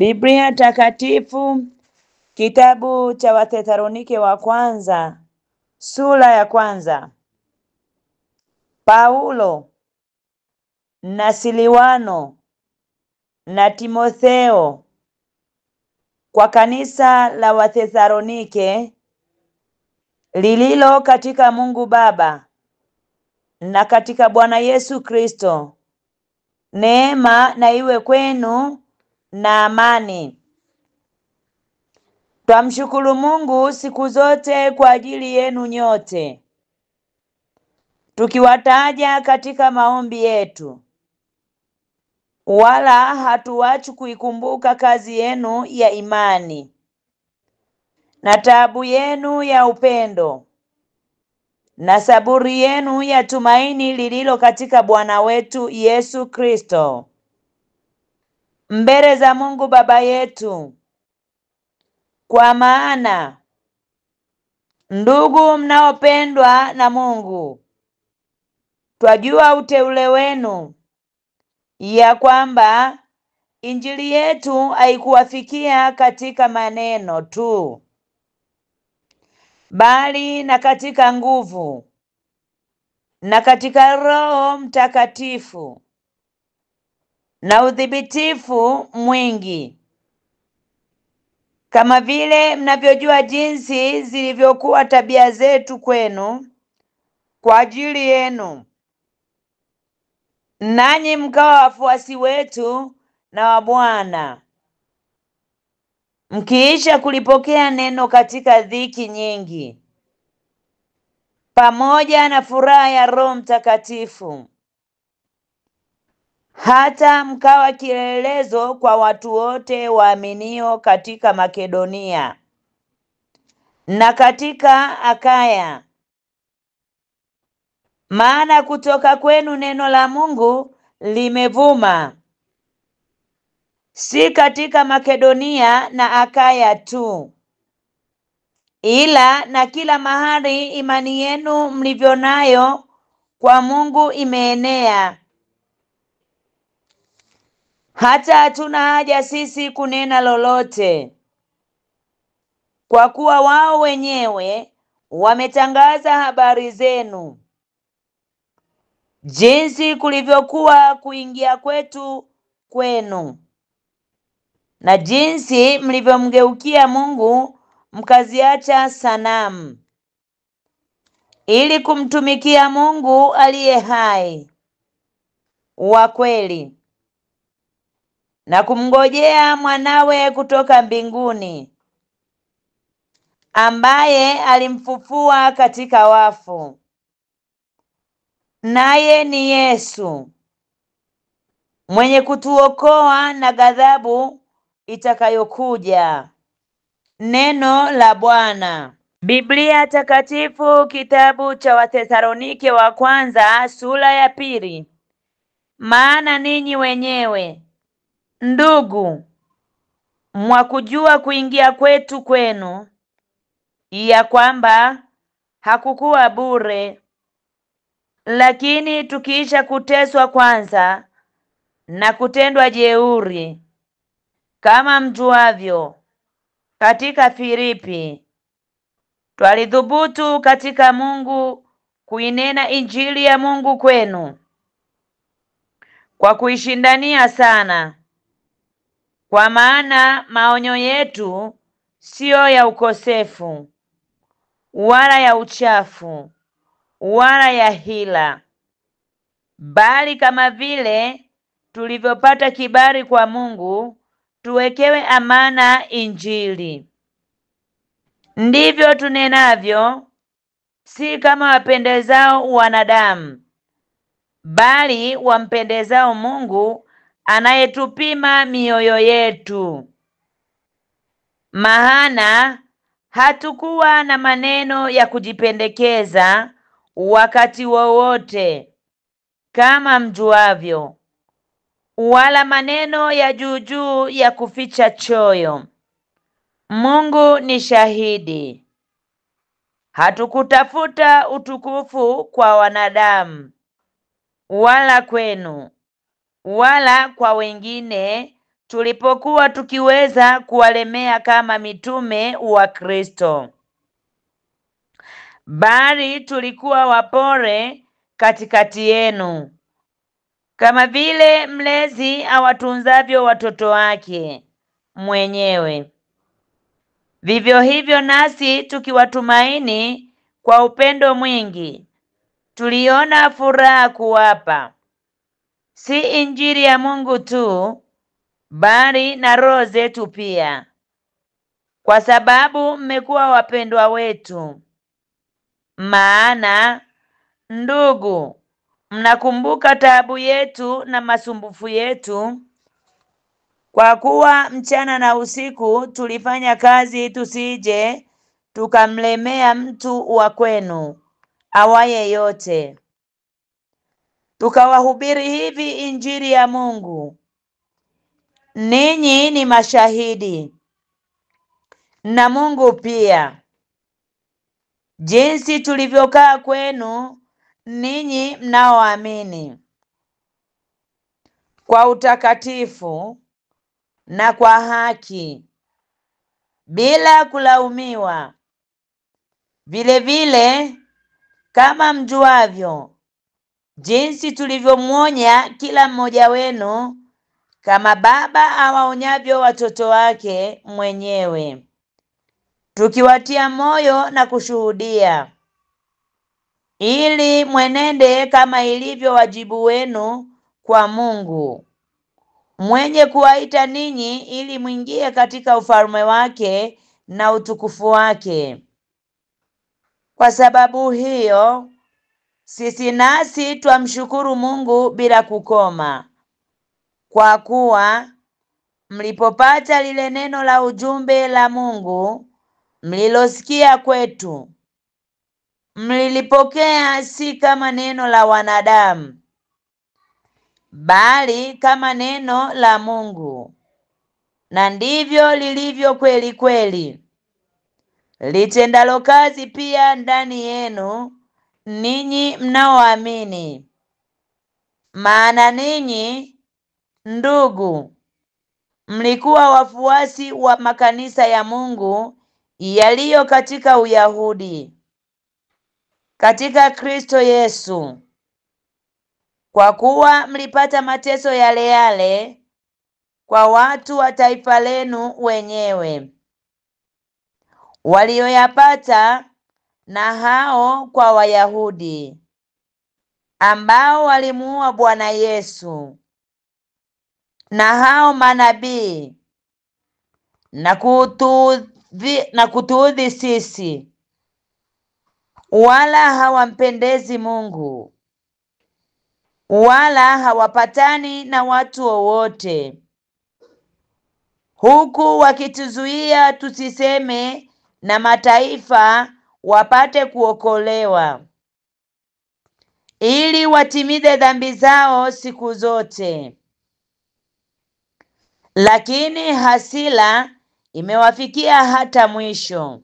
Biblia Takatifu, kitabu cha Wathesalonike wa kwanza, sura ya kwanza. Paulo na Silwano na Timotheo kwa kanisa la Wathesalonike lililo katika Mungu Baba na katika Bwana Yesu Kristo, neema na iwe kwenu na amani. Twamshukuru Mungu siku zote kwa ajili yenu nyote, tukiwataja katika maombi yetu, wala hatuachi kuikumbuka kazi yenu ya imani na taabu yenu ya upendo na saburi yenu ya tumaini lililo katika Bwana wetu Yesu Kristo, mbele za Mungu Baba yetu. Kwa maana ndugu mnaopendwa na Mungu, twajua uteule wenu, ya kwamba injili yetu haikuwafikia katika maneno tu, bali na katika nguvu na katika Roho Mtakatifu na udhibitifu mwingi, kama vile mnavyojua jinsi zilivyokuwa tabia zetu kwenu kwa ajili yenu, nanyi mkawa wafuasi wetu na wa Bwana, mkiisha kulipokea neno katika dhiki nyingi, pamoja na furaha ya Roho Mtakatifu, hata mkawa kielelezo kwa watu wote waaminio katika Makedonia na katika Akaya. Maana kutoka kwenu neno la Mungu limevuma, si katika Makedonia na Akaya tu, ila na kila mahali imani yenu mlivyo nayo kwa Mungu imeenea, hata hatuna haja sisi kunena lolote, kwa kuwa wao wenyewe wametangaza habari zenu, jinsi kulivyokuwa kuingia kwetu kwenu, na jinsi mlivyomgeukia Mungu mkaziacha sanamu, ili kumtumikia Mungu aliye hai wa kweli, na kumngojea mwanawe kutoka mbinguni, ambaye alimfufua katika wafu, naye ni Yesu, mwenye kutuokoa na ghadhabu itakayokuja. Neno la Bwana. Biblia Takatifu, kitabu cha Wathesalonike wa kwanza, sura ya pili. Maana ninyi wenyewe, ndugu, mwakujua kuingia kwetu kwenu, ya kwamba hakukuwa bure. Lakini tukiisha kuteswa kwanza na kutendwa jeuri, kama mjuavyo, katika Filipi, twalithubutu katika Mungu kuinena injili ya Mungu kwenu, kwa kuishindania sana. Kwa maana maonyo yetu siyo ya ukosefu, wala ya uchafu, wala ya hila, bali kama vile tulivyopata kibali kwa Mungu tuwekewe amana injili, ndivyo tunenavyo, si kama wapendezao wanadamu, bali wampendezao Mungu anayetupima mioyo yetu. Maana hatukuwa na maneno ya kujipendekeza wakati wowote, kama mjuavyo, wala maneno ya juu ya kuficha choyo. Mungu ni shahidi, hatukutafuta utukufu kwa wanadamu, wala kwenu, wala kwa wengine, tulipokuwa tukiweza kuwalemea kama mitume wa Kristo, bali tulikuwa wapole katikati yenu, kama vile mlezi awatunzavyo watoto wake mwenyewe. Vivyo hivyo nasi tukiwatumaini kwa upendo mwingi, tuliona furaha kuwapa, si Injili ya Mungu tu, bali na roho zetu pia, kwa sababu mmekuwa wapendwa wetu. Maana ndugu, mnakumbuka taabu yetu na masumbufu yetu, kwa kuwa mchana na usiku tulifanya kazi tusije tukamlemea mtu wa kwenu awaye yote. Tukawahubiri hivi Injili ya Mungu. Ninyi ni mashahidi, na Mungu pia, jinsi tulivyokaa kwenu ninyi mnaoamini, kwa utakatifu na kwa haki, bila kulaumiwa. Vile vile kama mjuavyo, jinsi tulivyomwonya kila mmoja wenu, kama baba awaonyavyo watoto wake mwenyewe, tukiwatia moyo na kushuhudia, ili mwenende kama ilivyo wajibu wenu kwa Mungu, mwenye kuwaita ninyi ili mwingie katika ufalme wake na utukufu wake. Kwa sababu hiyo sisi nasi twamshukuru Mungu bila kukoma, kwa kuwa mlipopata lile neno la ujumbe la Mungu mlilosikia kwetu, mlilipokea si kama neno la wanadamu, bali kama neno la Mungu, na ndivyo lilivyo kweli kweli, litendalo kazi pia ndani yenu ninyi mnaoamini. Maana ninyi, ndugu, mlikuwa wafuasi wa makanisa ya Mungu yaliyo katika Uyahudi, katika Kristo Yesu, kwa kuwa mlipata mateso yale yale kwa watu wa taifa lenu wenyewe, walioyapata na hao kwa Wayahudi, ambao walimuua Bwana Yesu, na hao manabii, na kutuudhi sisi, wala hawampendezi Mungu, wala hawapatani na watu wowote, huku wakituzuia tusiseme na mataifa wapate kuokolewa, ili watimize dhambi zao siku zote. Lakini hasira imewafikia hata mwisho.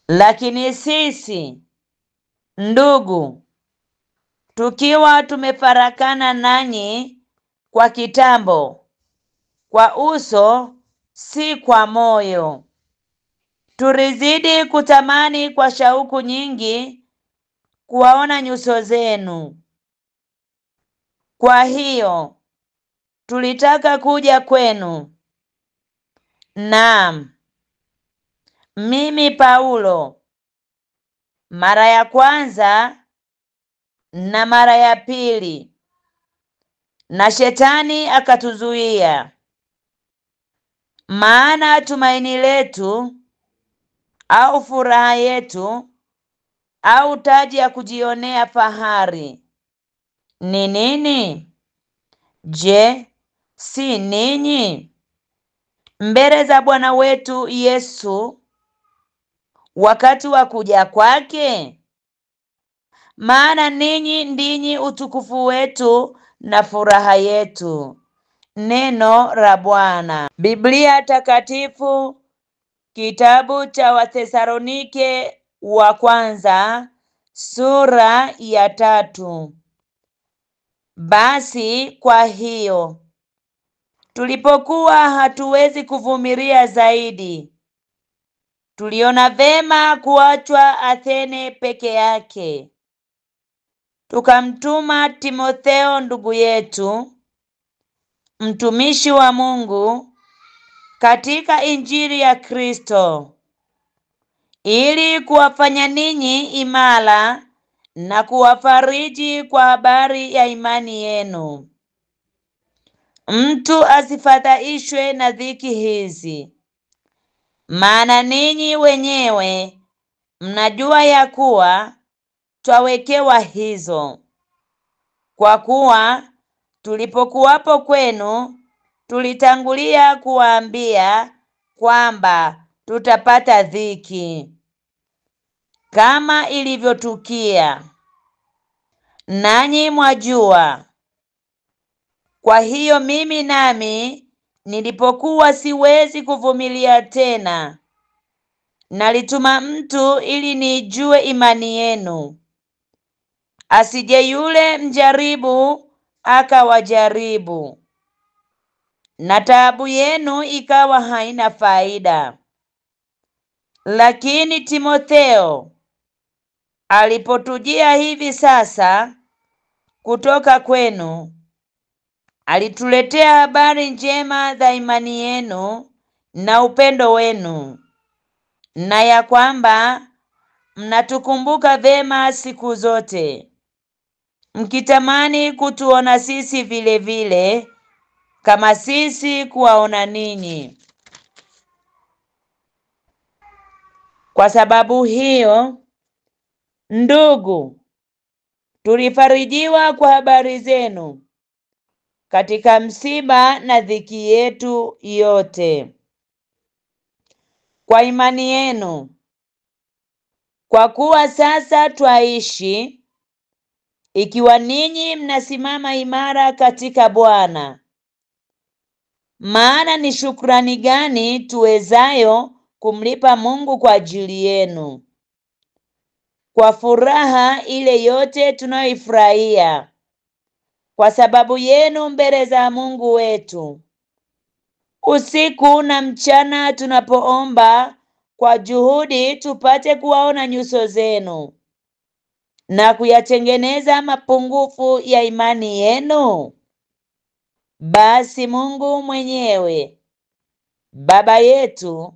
Lakini sisi, ndugu, tukiwa tumefarakana nanyi kwa kitambo, kwa uso si kwa moyo, tulizidi kutamani kwa shauku nyingi kuwaona nyuso zenu. Kwa hiyo tulitaka kuja kwenu. Naam, mimi Paulo, mara ya kwanza na mara ya pili, na Shetani akatuzuia. Maana tumaini letu au furaha yetu au taji ya kujionea fahari ni nini? Je, si ninyi? Mbele za Bwana wetu Yesu wakati wa kuja kwake? Maana ninyi ndinyi utukufu wetu na furaha yetu. Neno la Bwana. Biblia Takatifu, kitabu cha Wathesalonike wa kwanza, sura ya 3. Basi kwa hiyo tulipokuwa hatuwezi kuvumilia zaidi, tuliona vema kuachwa Athene peke yake. Tukamtuma Timotheo ndugu yetu, mtumishi wa Mungu katika Injili ya Kristo, ili kuwafanya ninyi imara na kuwafariji kwa habari ya imani yenu. Mtu asifadhaishwe na dhiki hizi, maana ninyi wenyewe mnajua ya kuwa twawekewa hizo. Kwa kuwa tulipokuwapo kwenu, tulitangulia kuwaambia kwamba tutapata dhiki, kama ilivyotukia, nanyi mwajua. Kwa hiyo mimi nami nilipokuwa siwezi kuvumilia tena, nalituma mtu ili nijue imani yenu, asije yule mjaribu akawajaribu, na taabu yenu ikawa haina faida. Lakini Timotheo alipotujia hivi sasa kutoka kwenu, alituletea habari njema za imani yenu na upendo wenu, na ya kwamba mnatukumbuka vema siku zote, mkitamani kutuona sisi vile vile kama sisi kuwaona ninyi. Kwa sababu hiyo, ndugu, tulifarijiwa kwa habari zenu katika msiba na dhiki yetu yote, kwa imani yenu, kwa kuwa sasa twaishi, ikiwa ninyi mnasimama imara katika Bwana. Maana ni shukrani gani tuwezayo kumlipa Mungu kwa ajili yenu, kwa furaha ile yote tunayoifurahia kwa sababu yenu mbele za Mungu wetu, usiku na mchana, tunapoomba kwa juhudi tupate kuwaona nyuso zenu na kuyatengeneza mapungufu ya imani yenu? Basi Mungu mwenyewe, Baba yetu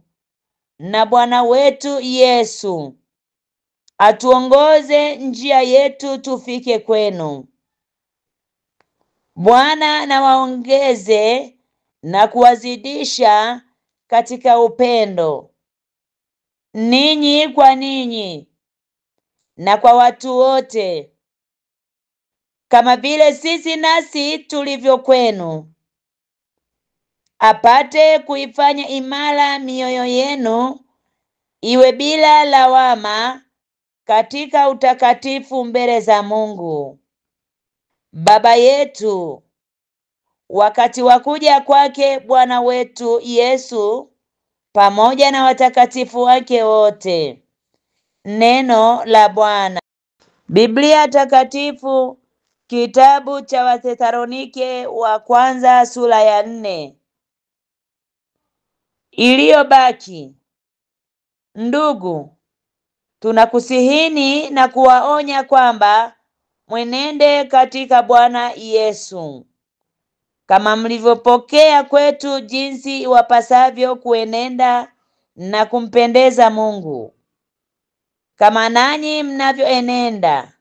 na Bwana wetu Yesu, atuongoze njia yetu tufike kwenu. Bwana na waongeze na kuwazidisha katika upendo, ninyi kwa ninyi na kwa watu wote, kama vile sisi nasi tulivyo kwenu, apate kuifanya imara mioyo yenu iwe bila lawama katika utakatifu mbele za Mungu Baba yetu, wakati wa kuja kwake Bwana wetu Yesu pamoja na watakatifu wake wote. Neno la Bwana. Biblia Takatifu, kitabu cha Wathesalonike wa kwanza sura ya 4. Iliyobaki, ndugu, tunakusihini na kuwaonya kwamba mwenende katika Bwana Yesu, kama mlivyopokea kwetu, jinsi wapasavyo kuenenda na kumpendeza Mungu. Kama nanyi mnavyoenenda,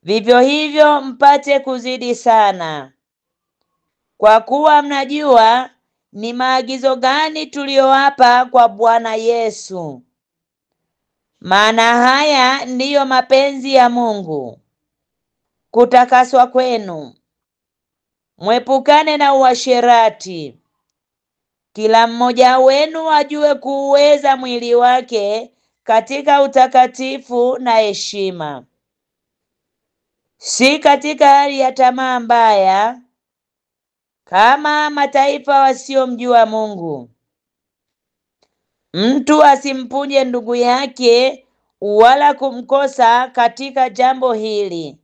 vivyo hivyo mpate kuzidi sana, kwa kuwa mnajua ni maagizo gani tuliyowapa kwa Bwana Yesu. Maana haya ndiyo mapenzi ya Mungu, kutakaswa kwenu, mwepukane na uasherati, kila mmoja wenu ajue kuuweza mwili wake katika utakatifu na heshima, si katika hali ya tamaa mbaya, kama mataifa wasiomjua Mungu. Mtu asimpunje ndugu yake wala kumkosa katika jambo hili,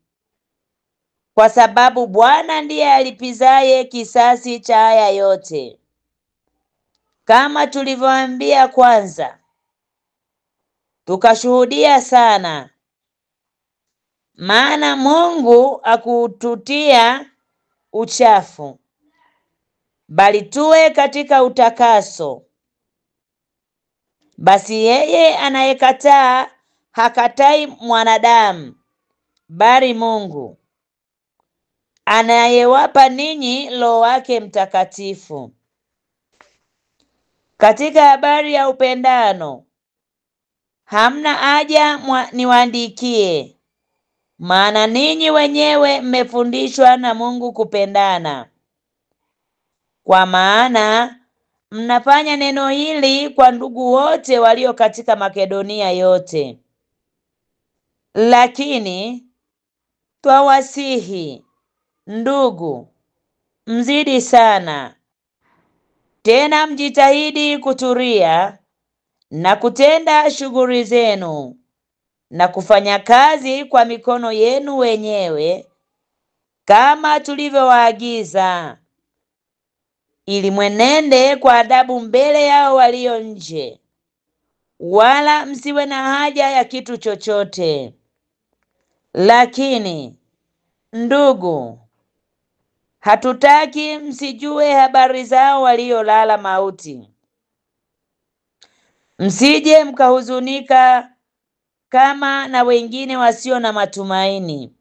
kwa sababu Bwana ndiye alipizaye kisasi cha haya yote. Kama tulivyoambia kwanza, tukashuhudia sana, maana Mungu hakututia uchafu, bali tuwe katika utakaso. Basi yeye anayekataa hakatai mwanadamu, bali Mungu anayewapa ninyi Roho wake Mtakatifu. Katika habari ya upendano, hamna haja niwaandikie, maana ninyi wenyewe mmefundishwa na Mungu kupendana. Kwa maana mnafanya neno hili kwa ndugu wote walio katika Makedonia yote. Lakini twawasihi ndugu, mzidi sana, tena mjitahidi kutulia na kutenda shughuli zenu na kufanya kazi kwa mikono yenu wenyewe, kama tulivyowaagiza, ili mwenende kwa adabu mbele yao walio nje, wala msiwe na haja ya kitu chochote. Lakini ndugu, hatutaki msijue habari zao waliolala mauti, msije mkahuzunika kama na wengine wasio na matumaini.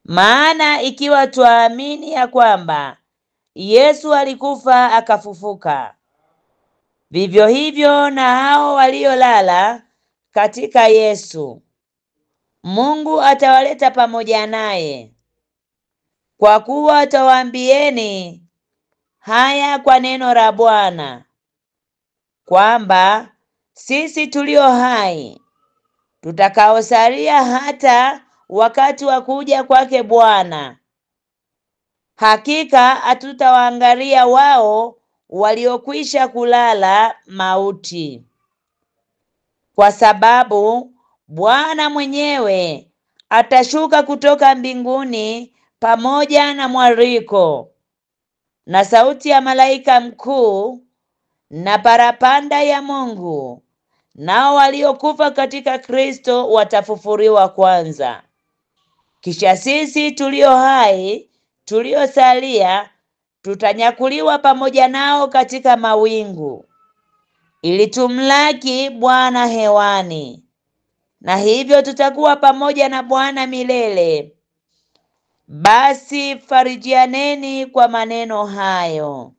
Maana ikiwa twaamini ya kwamba Yesu alikufa akafufuka, vivyo hivyo na hao waliolala katika Yesu Mungu atawaleta pamoja naye. Kwa kuwa atawaambieni haya kwa neno la Bwana, kwamba sisi tulio hai tutakaosalia hata wakati wa kuja kwake Bwana, hakika hatutawaangalia wao waliokwisha kulala mauti. Kwa sababu Bwana mwenyewe atashuka kutoka mbinguni pamoja na mwaliko na sauti ya malaika mkuu na parapanda ya Mungu, nao waliokufa katika Kristo watafufuliwa kwanza. Kisha sisi tulio hai tuliosalia tutanyakuliwa pamoja nao katika mawingu, ili tumlaki Bwana hewani, na hivyo tutakuwa pamoja na Bwana milele. Basi farijianeni kwa maneno hayo.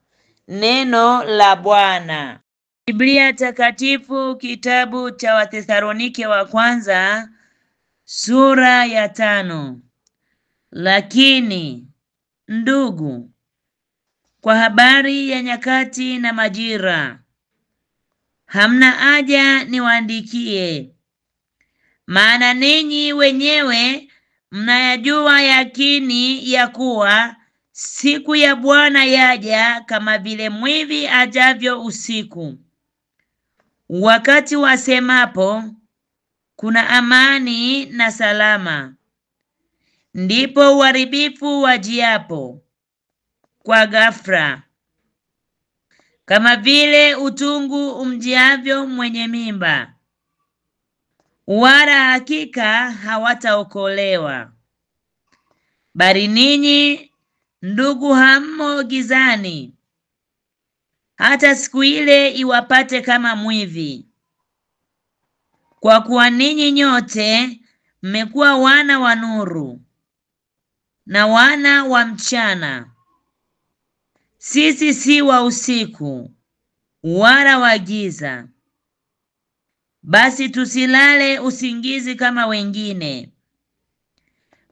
Neno la Bwana. Biblia Takatifu, kitabu cha Wathesalonike wa kwanza, sura ya 5. Lakini ndugu, kwa habari ya nyakati na majira, hamna haja niwaandikie, maana ninyi wenyewe mnayajua yakini ya kuwa siku ya Bwana yaja kama vile mwivi ajavyo usiku. Wakati wasemapo kuna amani na salama, ndipo uharibifu wajiapo kwa ghafla, kama vile utungu umjiavyo mwenye mimba, wala hakika hawataokolewa. Bali ninyi ndugu, hammo gizani, hata siku ile iwapate kama mwivi. Kwa kuwa ninyi nyote mmekuwa wana wa nuru na wana wa mchana. Sisi si wa usiku wala wa giza. Basi tusilale usingizi kama wengine,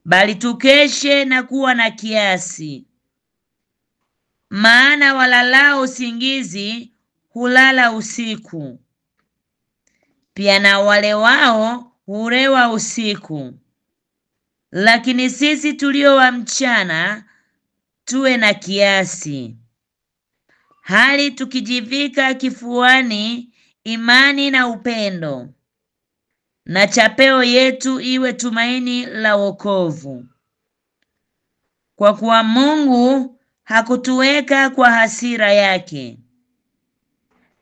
bali tukeshe na kuwa na kiasi. Maana walalao usingizi hulala usiku, pia na wale wao hulewa usiku. Lakini sisi tulio wa mchana tuwe na kiasi, hali tukijivika kifuani imani na upendo, na chapeo yetu iwe tumaini la wokovu. kwa kuwa Mungu hakutuweka kwa hasira yake,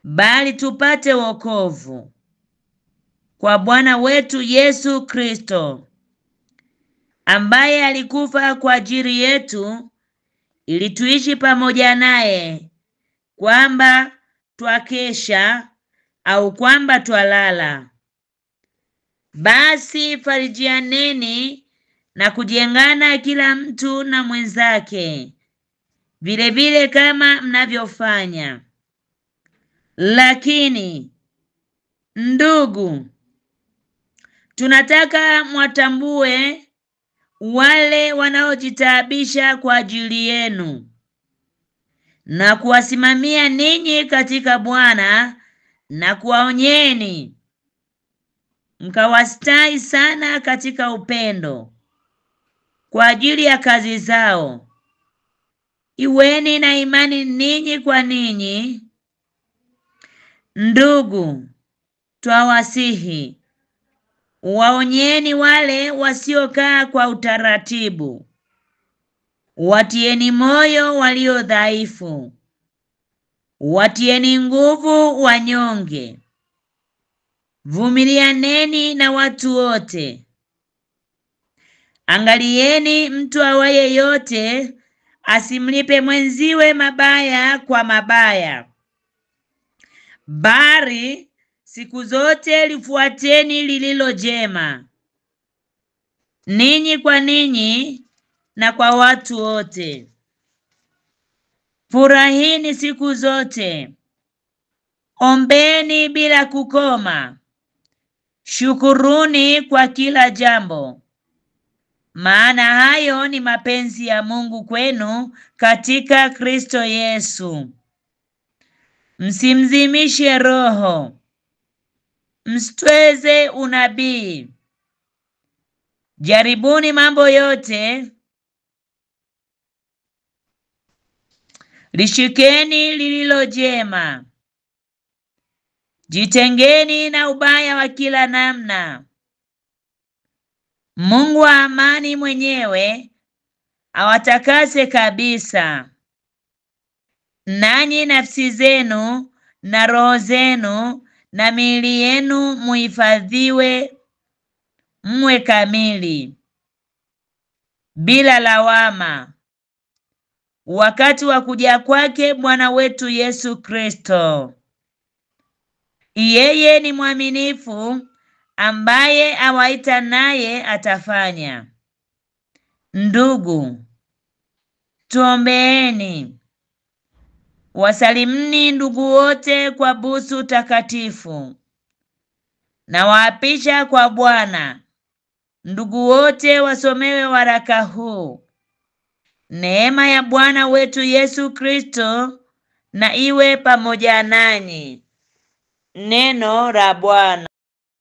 bali tupate wokovu kwa Bwana wetu Yesu Kristo, ambaye alikufa kwa ajili yetu ili tuishi pamoja naye, kwamba twakesha au kwamba twalala. Basi farijianeni na kujengana kila mtu na mwenzake, vile vile kama mnavyofanya. Lakini ndugu, tunataka mwatambue wale wanaojitaabisha kwa ajili yenu na kuwasimamia ninyi katika Bwana, na kuwaonyeni mkawastahi sana katika upendo kwa ajili ya kazi zao. Iweni na imani ninyi kwa ninyi. Ndugu, twawasihi, waonyeni wale wasiokaa kwa utaratibu, watieni moyo walio dhaifu, watieni nguvu wanyonge. Vumilianeni na watu wote. Angalieni mtu awaye yote asimlipe mwenziwe mabaya kwa mabaya, bali siku zote lifuateni lililo jema, ninyi kwa ninyi na kwa watu wote. Furahini siku zote, ombeni bila kukoma, shukuruni kwa kila jambo, maana hayo ni mapenzi ya Mungu kwenu katika Kristo Yesu. Msimzimishe Roho, msitweze unabii. Jaribuni mambo yote, lishikeni lililo jema. Jitengeni na ubaya wa kila namna. Mungu wa amani mwenyewe awatakase kabisa, nanyi nafsi zenu na roho zenu na miili yenu muhifadhiwe, mwe kamili bila lawama, wakati wa kuja kwake Bwana wetu Yesu Kristo. Yeye ni mwaminifu, ambaye awaita naye atafanya. Ndugu, tuombeeni. Wasalimuni ndugu wote kwa busu takatifu. Na waapisha kwa Bwana ndugu wote wasomewe waraka huu. Neema ya Bwana wetu Yesu Kristo na iwe pamoja nanyi. Neno la Bwana.